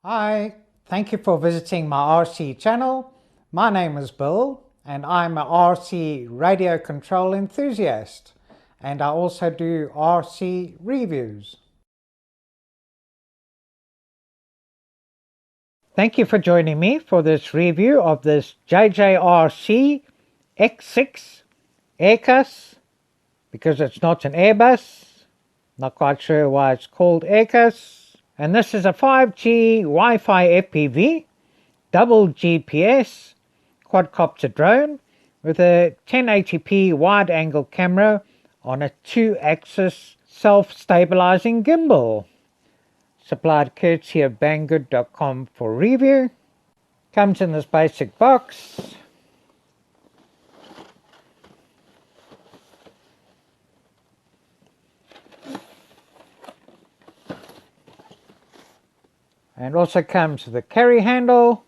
Hi, thank you for visiting my RC channel. My name is Bill and I'm a RC radio control enthusiast, and I also do RC reviews. Thank you for joining me for this review of this JJRC X6 Aircus, because it's not an Airbus. Not quite sure why it's called Aircus. And this is a 5G Wi-Fi FPV, double GPS quadcopter drone with a 1080p wide-angle camera on a 2-axis self-stabilizing gimbal. Supplied courtesy of Banggood.com for review. Comes in this basic box. And also comes with a carry handle.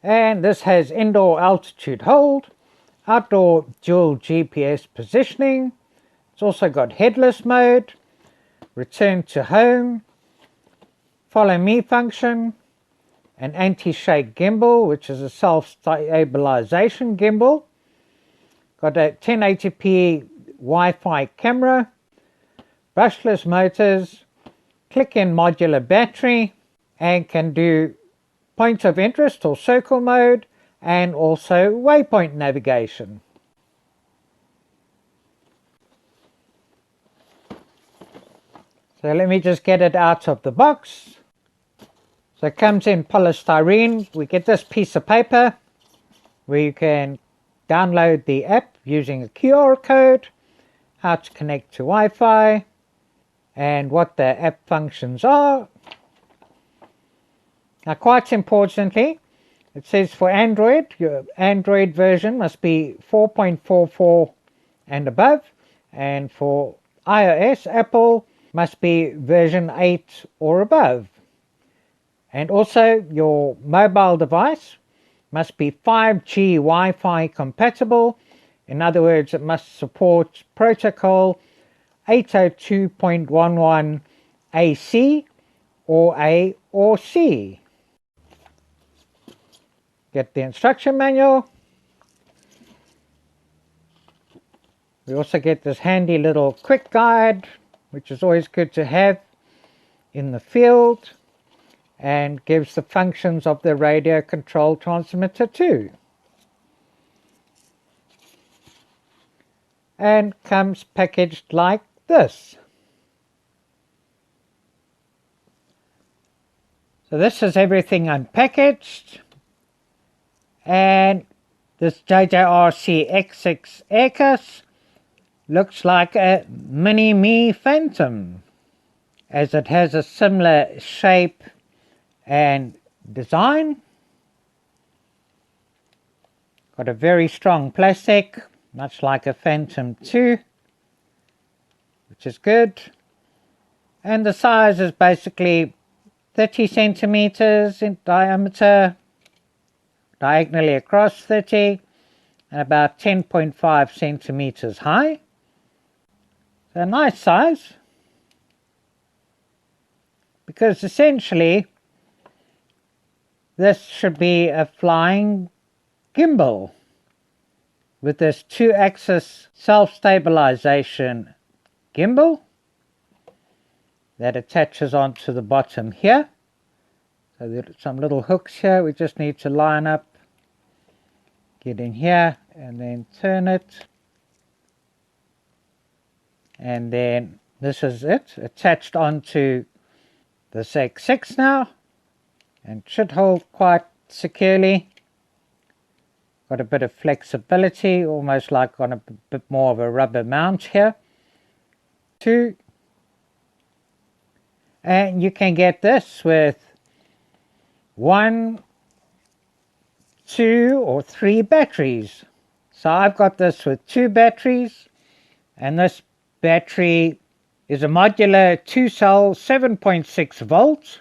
And this has indoor altitude hold, outdoor dual GPS positioning. It's also got headless mode, return to home, follow me function, an anti-shake gimbal, which is a self-stabilization gimbal. Got a 1080p Wi-Fi camera, brushless motors, click-in modular battery, and can do point of interest or circle mode, and also waypoint navigation. So let me just get it out of the box. So it comes in polystyrene. We get this piece of paper where you can download the app using a QR code, how to connect to Wi-Fi, and what the app functions are. Now, quite importantly, it says for Android, your Android version must be 4.44 and above, and for iOS, Apple must be version 8 or above. And also your mobile device must be 5G Wi-Fi compatible. In other words, it must support protocol 802.11 AC or A or C. Get the instruction manual. We also get this handy little quick guide, which is always good to have in the field, and gives the functions of the radio control transmitter too. And comes packaged like this. So this is everything unpackaged. And this JJRC X6 Aircus looks like a mini me Phantom, as it has a similar shape and design. Got a very strong plastic, much like a Phantom 2, which is good. And the size is basically 30 centimeters in diameter, diagonally across 30, and about 10.5 centimeters high. So a nice size, because essentially this should be a flying gimbal with this 2-axis self-stabilization gimbal that attaches onto the bottom here. So there are some little hooks here we just need to line up, get in here and then turn it, and then this is it attached onto this X6 now, and should hold quite securely. Got a bit of flexibility, almost like on a bit more of a rubber mount here too. And you can get this with 1, 2 or 3 batteries. So I've got this with 2 batteries, and this battery is a modular 2-cell 7.6 volts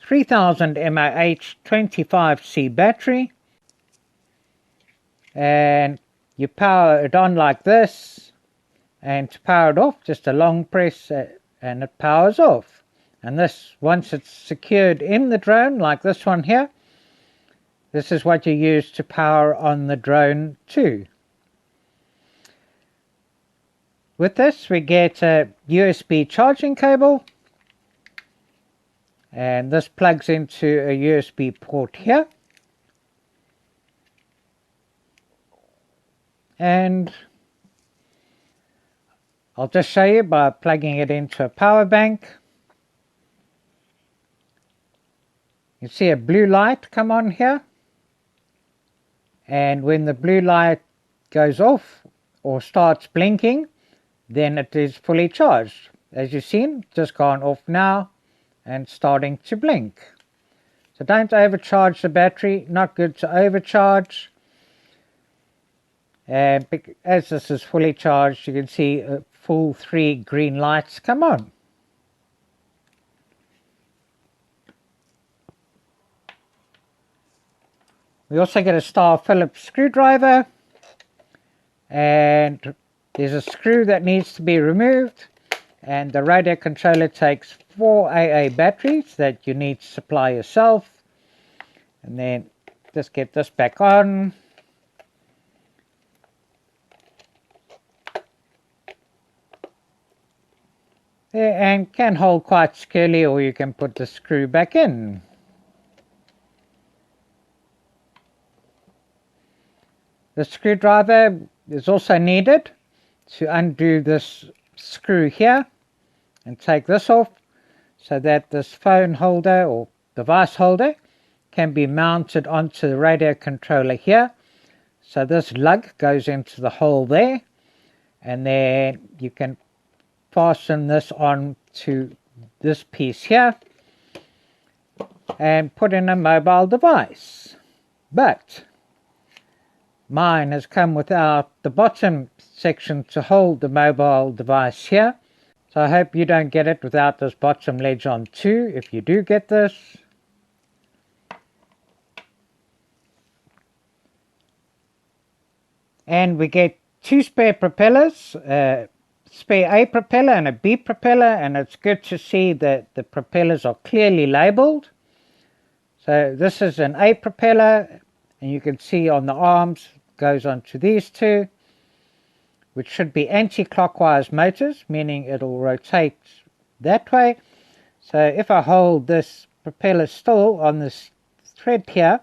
3000 mAh 25C battery, and you power it on like this, and to power it off, just a long press and it powers off. And this, once it's secured in the drone, like this one here, this is what you use to power on the drone too. With this we get a USB charging cable, and this plugs into a USB port here, and I'll just show you by plugging it into a power bank. You see a blue light come on here, and when the blue light goes off or starts blinking, then it is fully charged. As you've seen, just gone off now and starting to blink. So don't overcharge the battery, not good to overcharge. And as this is fully charged, you can see a full 3 green lights come on. We also get a star Phillips screwdriver, and there's a screw that needs to be removed, and the radio controller takes 4 AA batteries that you need to supply yourself. And then just get this back on. And can hold quite securely, or you can put the screw back in. The screwdriver is also needed to undo this screw here and take this off, so that this phone holder or device holder can be mounted onto the radio controller here. So this lug goes into the hole there, and then you can fasten this on to this piece here and put in a mobile device. But mine has come without the bottom section to hold the mobile device here, so I hope you don't get it without this bottom ledge on too, if you do get this. And we get 2 spare propellers, spare A propeller and a B propeller, and it's good to see that the propellers are clearly labeled. So this is an A propeller, and you can see on the arms goes onto these 2, which should be anti-clockwise motors, meaning it'll rotate that way. So if I hold this propeller still on this thread here,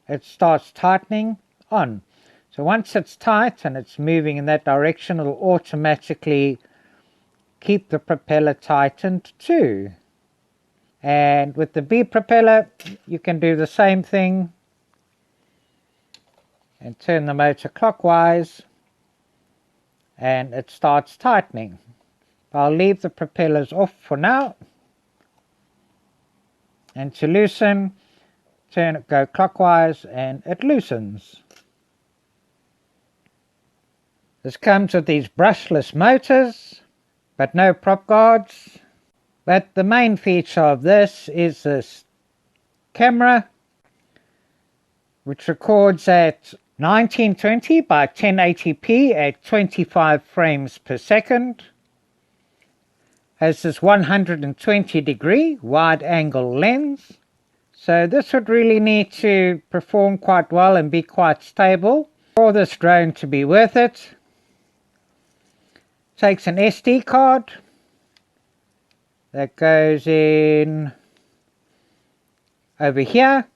it starts tightening on. So once it's tight and it's moving in that direction, it'll automatically keep the propeller tightened too. And with the B propeller, you can do the same thing and turn the motor clockwise, and it starts tightening. I'll leave the propellers off for now, and to loosen, go clockwise and it loosens. This comes with these brushless motors, but no prop guards. But the main feature of this is this camera, which records at 1920 by 1080p at 25 frames per second. Has this 120-degree wide-angle lens. So this would really need to perform quite well and be quite stable for this drone to be worth it. Takes an SD card that goes in over here,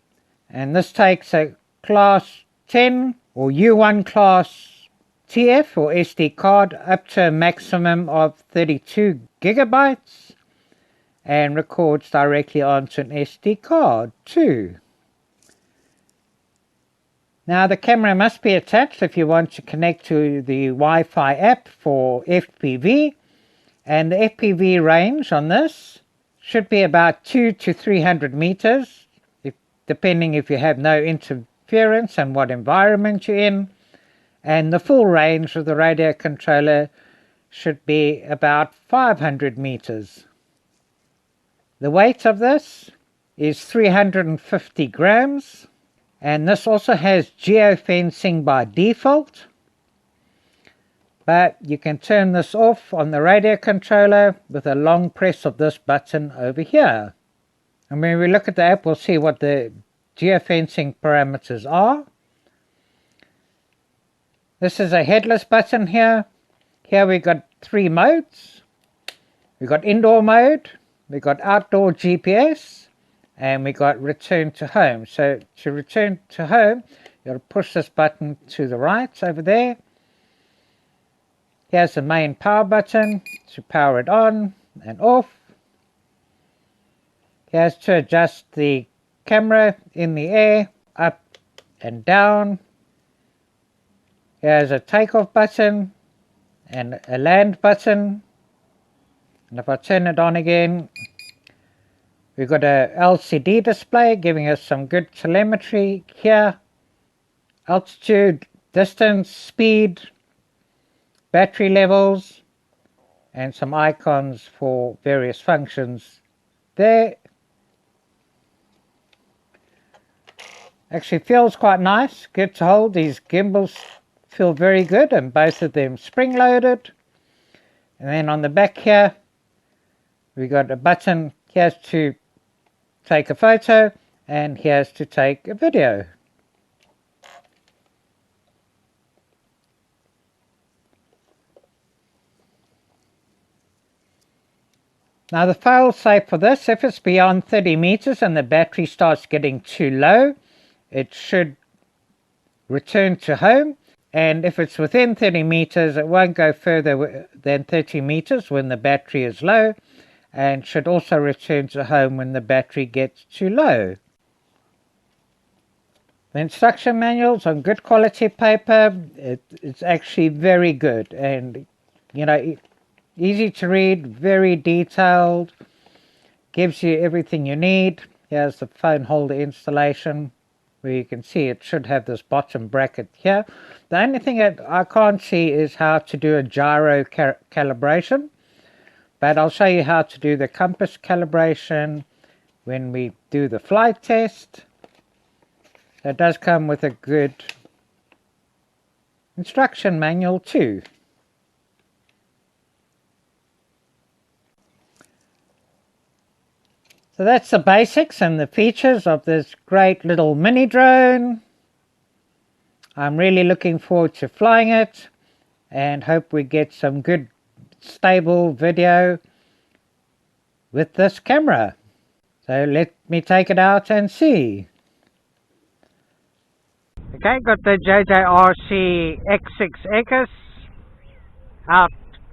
and this takes a class 10 or U1 class TF or SD card up to a maximum of 32 gigabytes and records directly onto an SD card too. Now the camera must be attached if you want to connect to the Wi-Fi app for FPV, and the FPV range on this should be about 200 to 300 meters, depending if you have no interference and what environment you're in, and the full range of the radio controller should be about 500 meters. The weight of this is 350 grams. And this also has geofencing by default. but you can turn this off on the radio controller with a long press of this button over here. And when we look at the app, we'll see what the geofencing parameters are. This is a headless button here. Here we got 3 modes. We got indoor mode, we got outdoor GPS, and we got return to home. So to return to home, you got to push this button to the right over there. Here's the main power button to power it on and off. Here's to adjust the camera in the air, up and down. Here's a takeoff button and a land button. And if I turn it on again, we've got a LCD display giving us some good telemetry here. Altitude, distance, speed, battery levels, and some icons for various functions there. Actually feels quite nice, good to hold. These gimbals feel very good, and both of them spring loaded. And then on the back here, we got a button. Here's to take a photo, and here's to take a video. Now the fail-safe for this, if it's beyond 30 meters and the battery starts getting too low, it should return to home. And if it's within 30 meters, it won't go further than 30 meters when the battery is low, and should also return to home when the battery gets too low. The instruction manual's on good quality paper. It's actually very good, and you know, easy to read, very detailed, gives you everything you need. Here's the phone holder installation, where you can see it should have this bottom bracket here. The only thing that I can't see is how to do a gyro calibration, but I'll show you how to do the compass calibration when we do the flight test. It does come with a good instruction manual too. So that's the basics and the features of this great little mini drone. I'm really looking forward to flying it, and hope we get some good stable video with this camera. So let me take it out and see. Okay, got the JJRC X6 Aircus out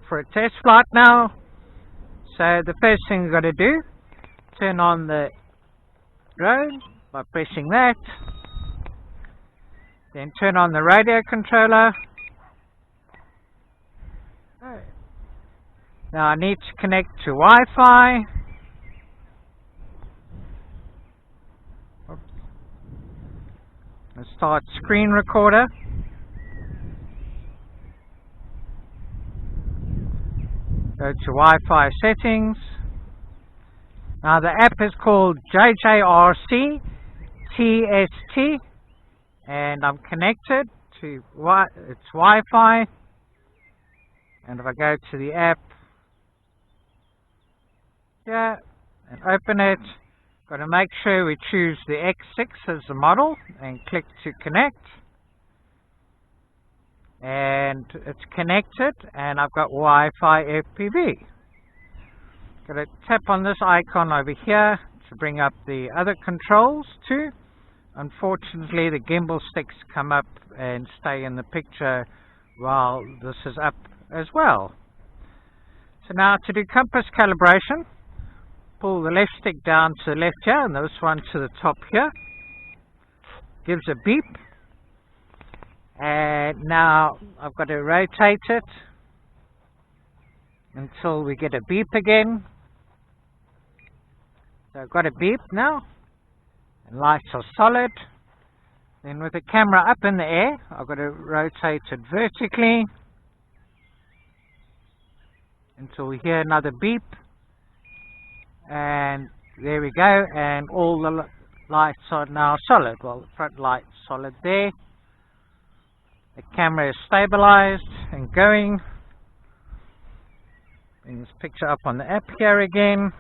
for a test flight now. So the first thing we've got to do, turn on the drone by pressing that. Then turn on the radio controller. Now I need to connect to Wi-Fi. Let's start screen recorder. Go to Wi-Fi settings. Now the app is called JJRC TST, and I'm connected to its Wi-Fi. And if I go to the app here and open it, got to make sure we choose the X6 as the model and click to connect. And it's connected, and I've got Wi-Fi FPV. Got to tap on this icon over here to bring up the other controls too. Unfortunately, the gimbal sticks come up and stay in the picture while this is up as well. So now to do compass calibration, pull the left stick down to the left here and this one to the top here. Gives a beep. And now I've got to rotate it until we get a beep again. So I've got a beep now, and lights are solid. Then with the camera up in the air, I've got to rotate it vertically until we hear another beep. And there we go, and all the lights are now solid. Well, the front light's solid there. The camera is stabilized and going. Bring this picture up on the app here again.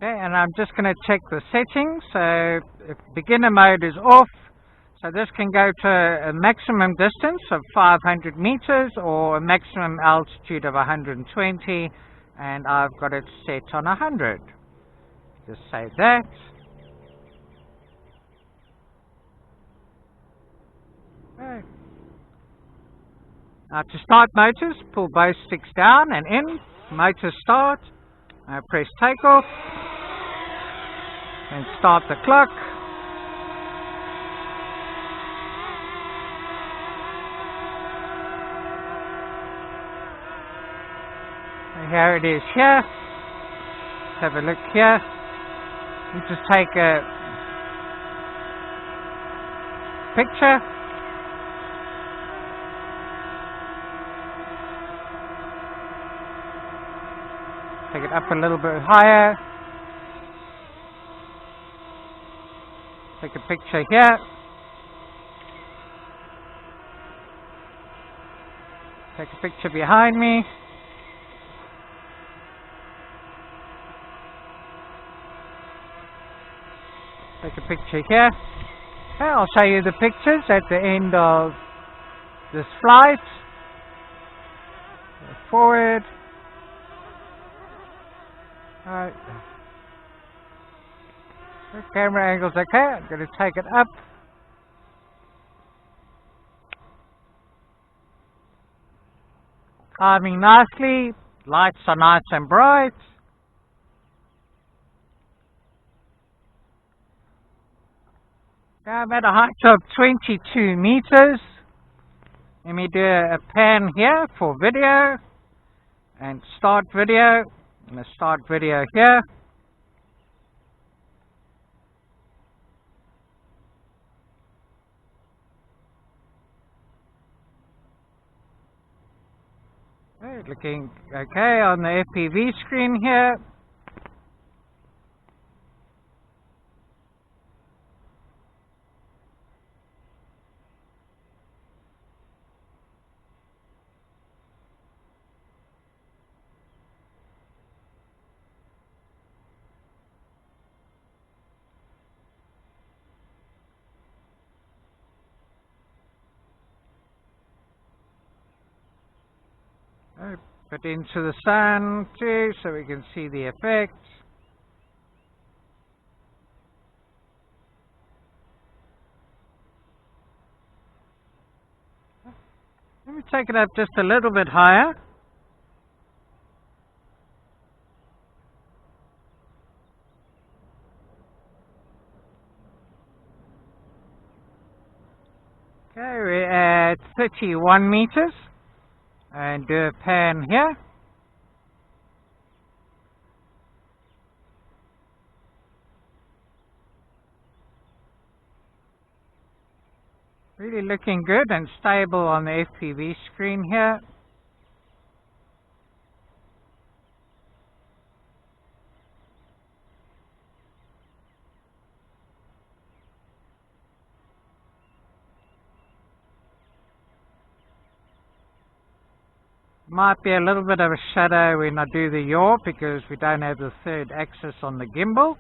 Okay, and I'm just going to check the settings. So if beginner mode is off, so this can go to a maximum distance of 500 meters or a maximum altitude of 120, and I've got it set on 100. Just save that. Okay. Now to start motors, pull both sticks down and in. Motor start. Press takeoff. And start the clock. And here it is here. Let's have a look here. You just take a picture. Take it up a little bit higher. Take a picture here. Take a picture behind me. Take a picture here. Okay, I'll show you the pictures at the end of this flight. Go forward. Alright. The camera angle's okay. I'm going to take it up. Climbing nicely. Lights are nice and bright. I'm at a height of 22 meters. Let me do a pan here for video. And start video. I'm going to start video here. Okay, looking okay on the FPV screen here. Put into the sun too, so we can see the effect. Let me take it up just a little bit higher. Okay, we're at 31 meters. And do a pan here. Really looking good and stable on the FPV screen here. Might be a little bit of a shadow when I do the yaw because we don't have the third axis on the gimbal.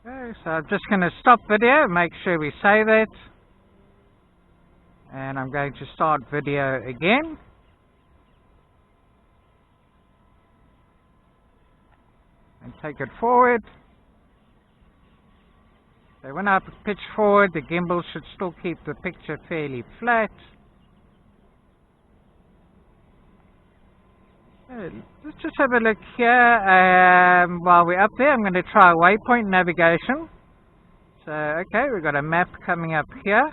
Okay, so I'm just going to stop video, make sure we save it. And I'm going to start video again. And take it forward. So when I pitch forward, the gimbal should still keep the picture fairly flat. Let's just have a look here. While we're up there, I'm going to try Waypoint navigation. So, okay, we've got a map coming up here.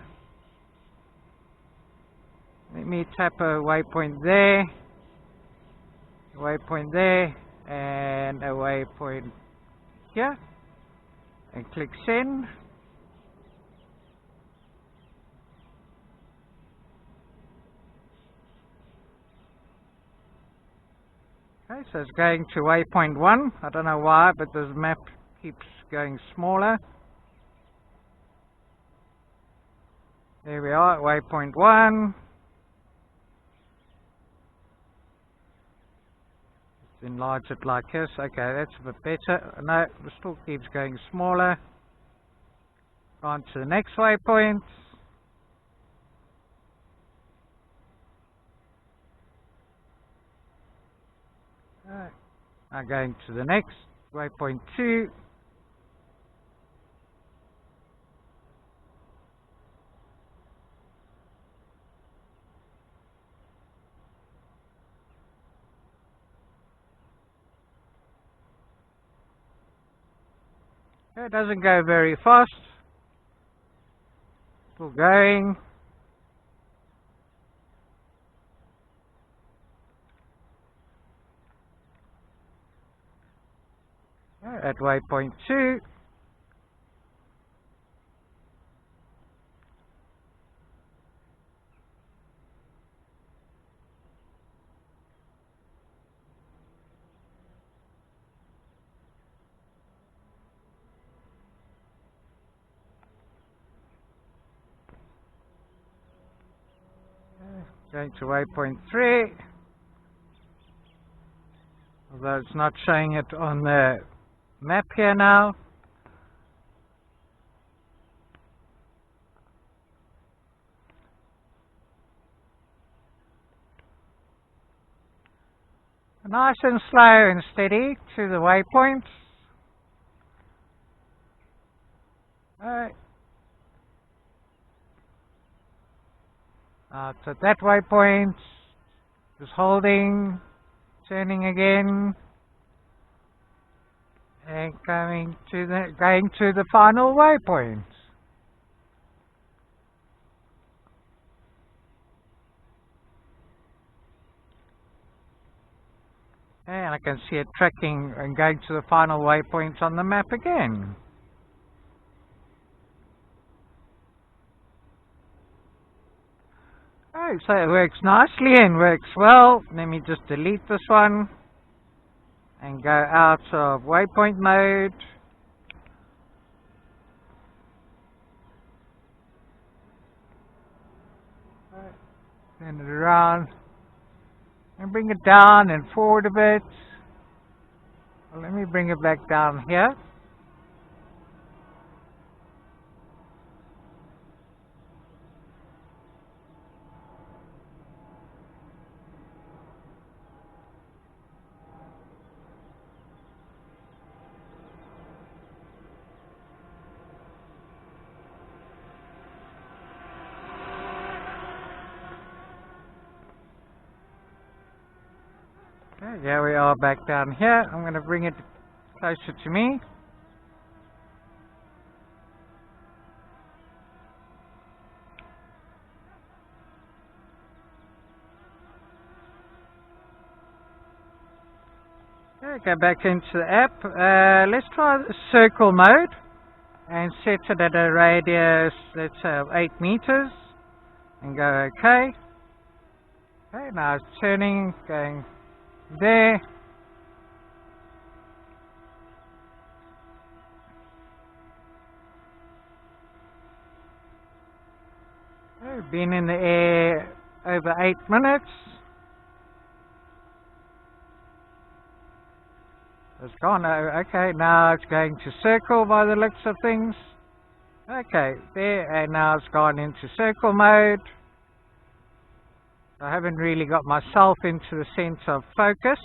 Let me tap a waypoint there, and a waypoint here, and click send. Okay, so it's going to waypoint 1. I don't know why, but this map keeps going smaller. There we are, waypoint 1. Let's enlarge it like this. Okay, that's a bit better. No, it still keeps going smaller. On to the next waypoint. Now going to the next, waypoint 2. It doesn't go very fast. Still going. At waypoint 2. Going to waypoint 3. Although it's not showing it on the map here now. Nice and slow and steady to the waypoints. Alright. It's at that waypoint. Just holding, turning again, and going to the final waypoint. And I can see it tracking and going to the final waypoint on the map again. Oh, so it works nicely and works well. Let me just delete this one and go out of waypoint mode. Turn it around and bring it down and forward a bit. Well, let me bring it back down here. Okay, here we are back down here. I'm going to bring it closer to me. Okay, go back into the app. Let's try the circle mode and set it at a radius, let's say, of 8 meters and go OK. Okay, now it's turning, going there. Okay, been in the air over 8 minutes. It's gone. Okay, now it's going to circle by the looks of things. Okay, there, and now it's gone into circle mode. I haven't really got myself into the center of focus.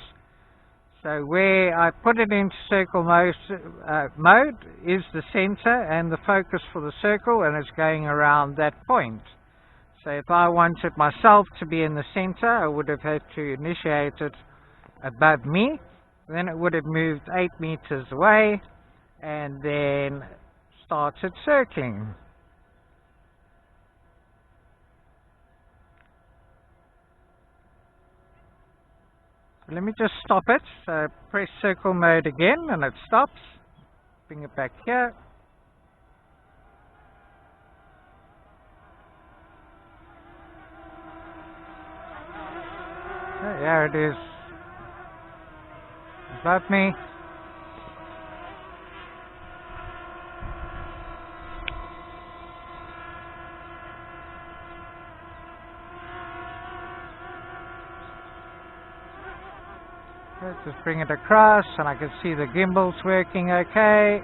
So where I put it into circle mode is the center and the focus for the circle, and it's going around that point. So if I wanted myself to be in the center, I would have had to initiate it above me. Then it would have moved 8 meters away and then started circling. Let me just stop it. So press circle mode again and it stops. Bring it back here. Okay, there it is. above me. Let's just bring it across and I can see the gimbal's working okay.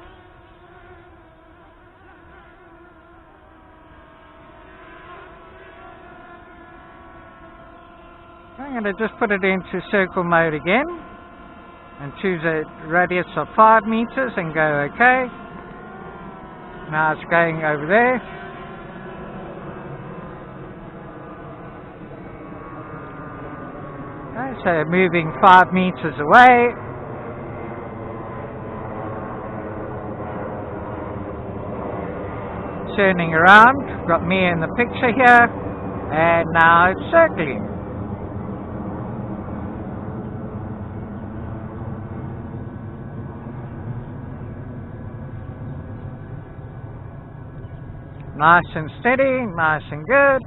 I'm going to just put it into circle mode again and choose a radius of 5 meters and go OK. Now it's going over there. Okay, so moving 5 meters away. Turning around, got me in the picture here, and now it's circling. Nice and steady, nice and good.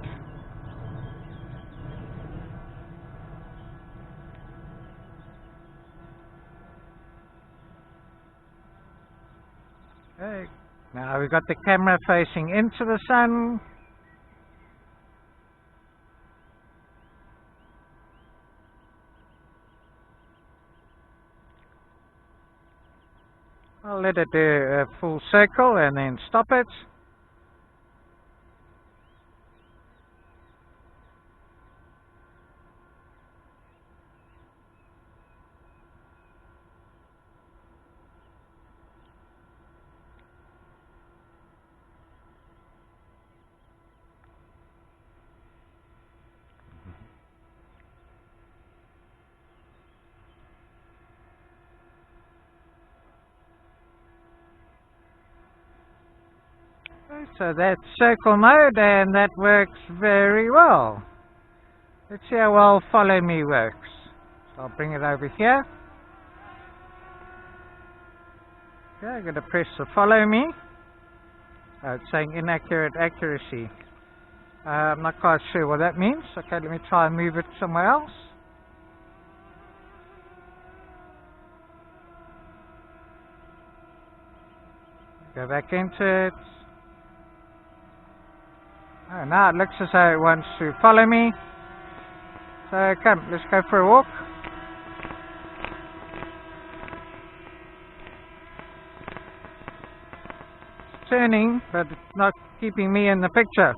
Okay, now we've got the camera facing into the sun. I'll let it do a full circle and then stop it. So that's circle mode and that works very well. Let's see how well follow me works. So I'll bring it over here. Okay, I'm going to press the follow me. It's saying inaccurate accuracy. I'm not quite sure what that means. Okay, let me try and move it somewhere else. Go back into it. Oh, now it looks as though it wants to follow me. So come, let's go for a walk. It's turning, but it's not keeping me in the picture.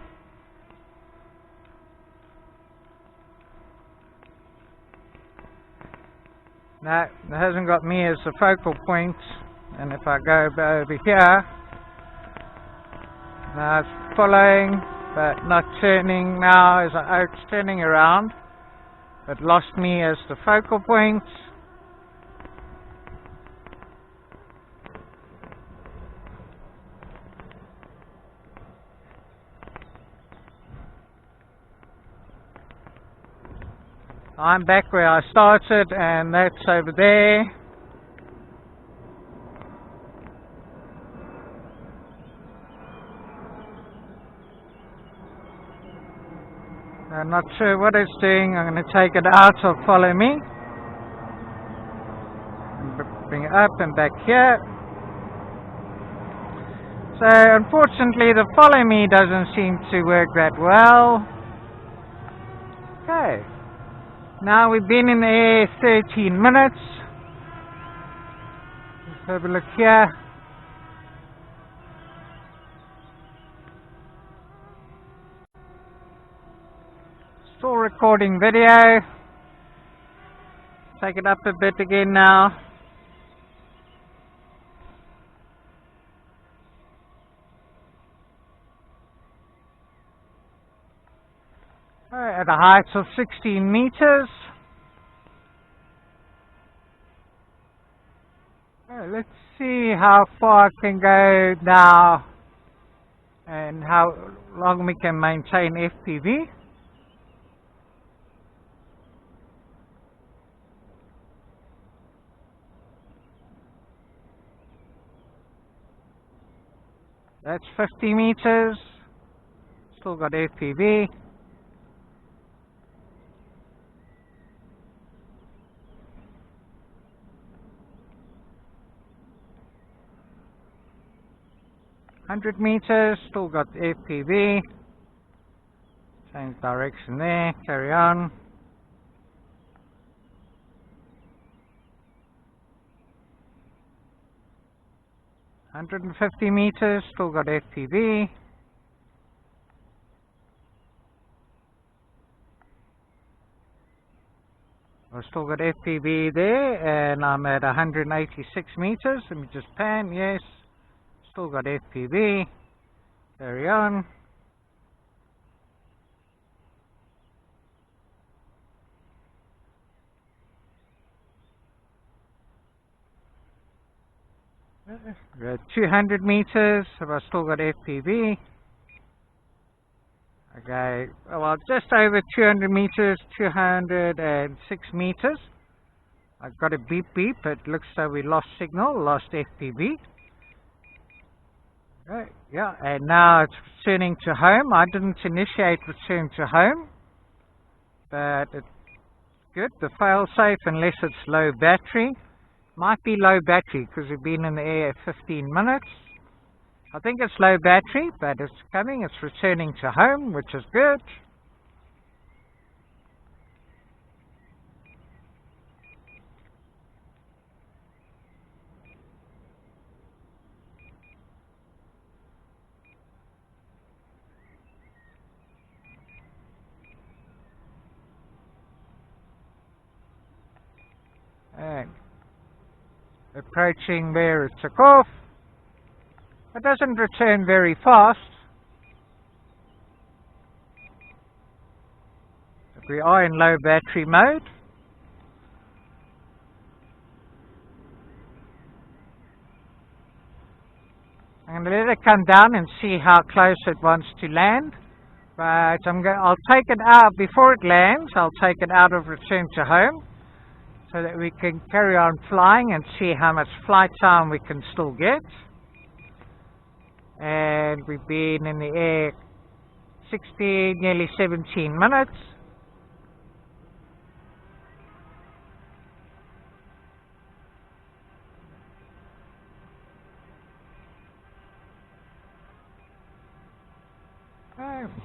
No, it hasn't got me as the focal point. And if I go over here, now it's following, but not turning now as it's turning around. It lost me as the focal point. I'm back where I started, and that's over there. I'm not sure what it's doing. I'm going to take it out of follow me. Bring it up and back here. So unfortunately the follow me doesn't seem to work that well. Okay. Now we've been in the air 13 minutes. Let's have a look here. Still recording video. Take it up a bit again now. At a height of 16 meters. Let's see how far I can go now and how long we can maintain FPV. That's 50 meters. Still got FPV. 100 meters, still got FPV. Change direction there, carry on. 150 meters, still got FPV. I've still got FPV there, and I'm at 186 meters. Let me just pan, yes. Still got FPV. Carry on. We're at 200 meters, have I still got FPV? Okay, well, just over 200 meters, 206 meters. I've got a beep beep, it looks like we lost signal, lost FPV. Okay, yeah, and now it's returning to home. I didn't initiate return to home, but it's good. The fail-safe, unless it's low battery. Might be low battery because we've been in the air 15 minutes. I think it's low battery, but it's coming. It's returning to home, which is good. And approaching where it took off. It doesn't return very fast. But we are in low battery mode. I'm going to let it come down and see how close it wants to land. But I'll take it out before it lands. I'll take it out of return to home, so that we can carry on flying and see how much flight time we can still get. And we've been in the air 16, nearly 17 minutes.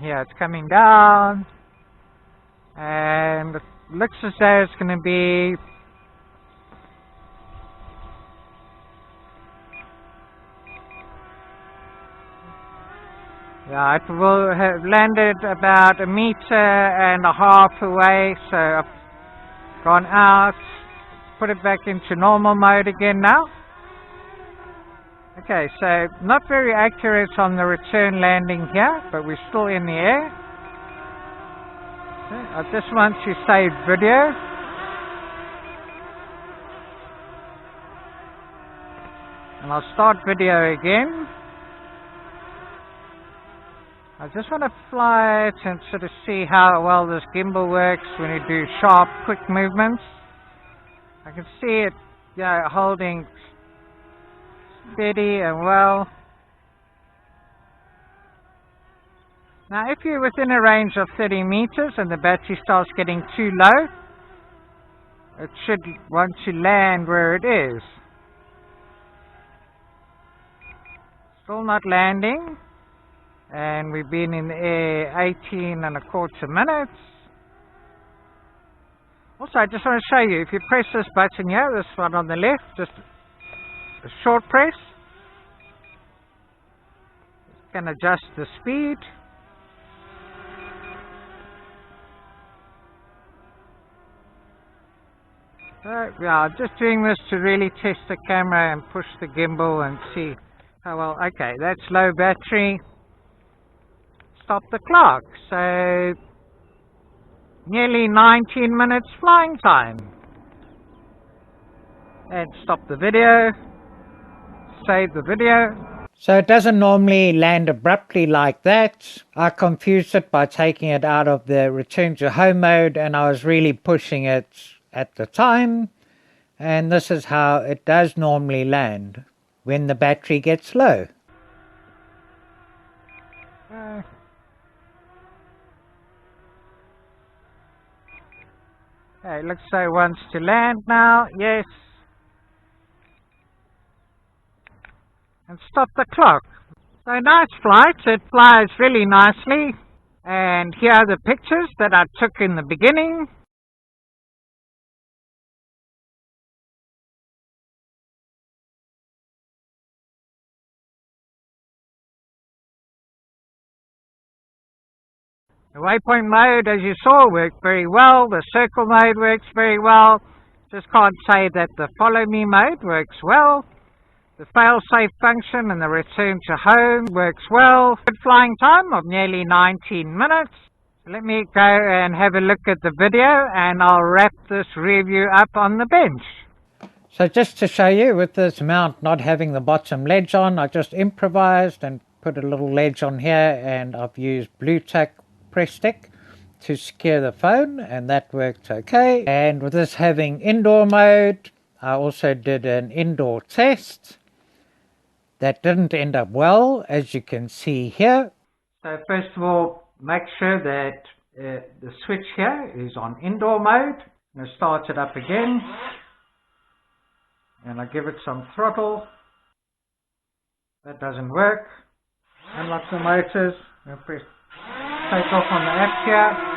Yeah, it's coming down. And it looks as though it's going to be yeah, it will have landed about 1.5 meters away, so I've gone out, put it back into normal mode again now. Okay, so not very accurate on the return landing here, but we're still in the air. Okay, I just want to save video. And I'll start video again. I just want to fly it and sort of see how well this gimbal works when you do sharp, quick movements. I can see it, holding steady and well. Now if you're within a range of 30 meters and the battery starts getting too low, it should want to land where it is. Still not landing. And we've been in the air 18.25 minutes. Also, I just want to show you, if you press this button here, this one on the left, just a short press, you can adjust the speed. So, yeah, I'm just doing this to really test the camera and push the gimbal and see how well. Okay, that's low battery. Stop the clock. So nearly 19 minutes flying time. And stop the video. Save the video. So it doesn't normally land abruptly like that. I confused it by taking it out of the return to home mode, and I was really pushing it at the time. And this is how it does normally land when the battery gets low. Okay, looks like it wants to land now. Yes. And stop the clock. So nice flight, it flies really nicely. And here are the pictures that I took in the beginning. The waypoint mode, as you saw, worked very well. The circle mode works very well. Just can't say that the follow me mode works well. The fail-safe function and the return to home works well. Good flying time of nearly 19 minutes. Let me go and have a look at the video and I'll wrap this review up on the bench. So just to show you, with this mount not having the bottom ledge on, I just improvised and put a little ledge on here, and I've used blue tack press stick to secure the phone, and that worked okay. And with this having indoor mode, I also did an indoor test. That didn't end up well, as you can see here. So first of all, make sure that the switch here is on indoor mode. I'm going to start it up again. And I give it some throttle. That doesn't work. Unlock the motors. I'm going to press take off on the app here.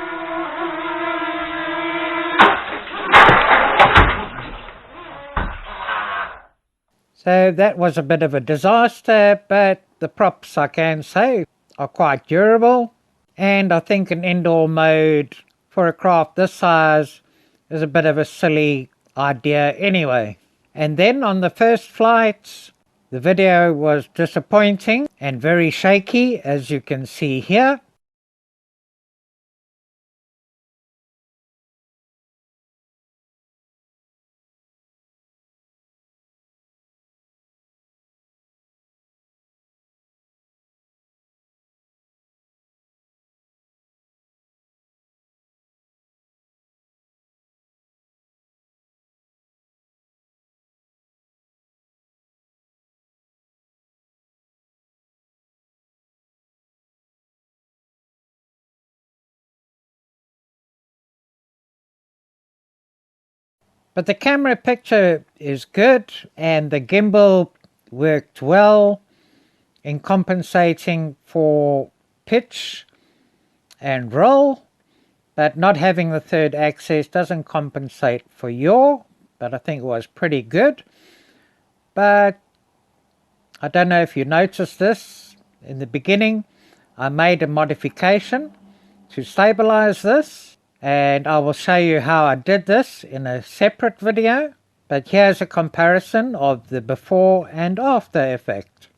So that was a bit of a disaster, but the props, I can say, are quite durable. And I think an indoor mode for a craft this size is a bit of a silly idea anyway. And then on the first flight, the video was disappointing and very shaky, as you can see here. But the camera picture is good, and the gimbal worked well in compensating for pitch and roll, but not having the third axis doesn't compensate for yaw, but I think it was pretty good. But I don't know if you noticed this in the beginning, I made a modification to stabilize this. And I will show you how I did this in a separate video, but here's a comparison of the before and after effect.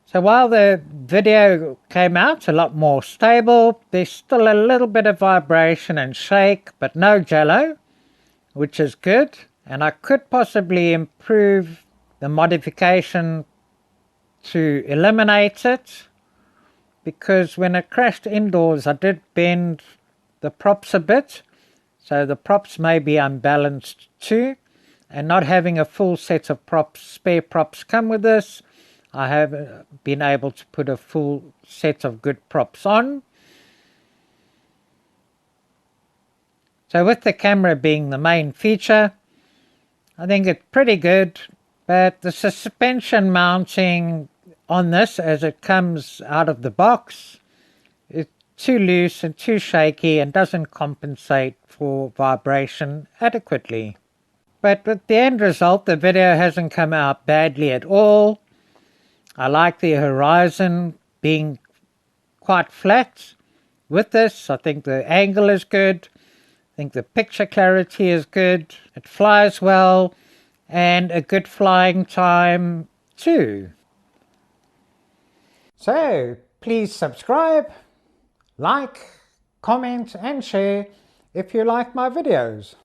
So while the video came out a lot more stable, there's still a little bit of vibration and shake, but no jello, which is good. And I could possibly improve the modification to eliminate it, because when it crashed indoors I did bend the props a bit, so the props may be unbalanced too. And not having a full set of props, spare props come with this, I have been able to put a full set of good props on. So with the camera being the main feature, I think it's pretty good, but the suspension mounting on this as it comes out of the box is too loose and too shaky and doesn't compensate for vibration adequately. But with the end result, the video hasn't come out badly at all. I like the horizon being quite flat. With this, I think the angle is good. I think the picture clarity is good. It flies well, and a good flying time too. So please subscribe, like, comment and share if you like my videos.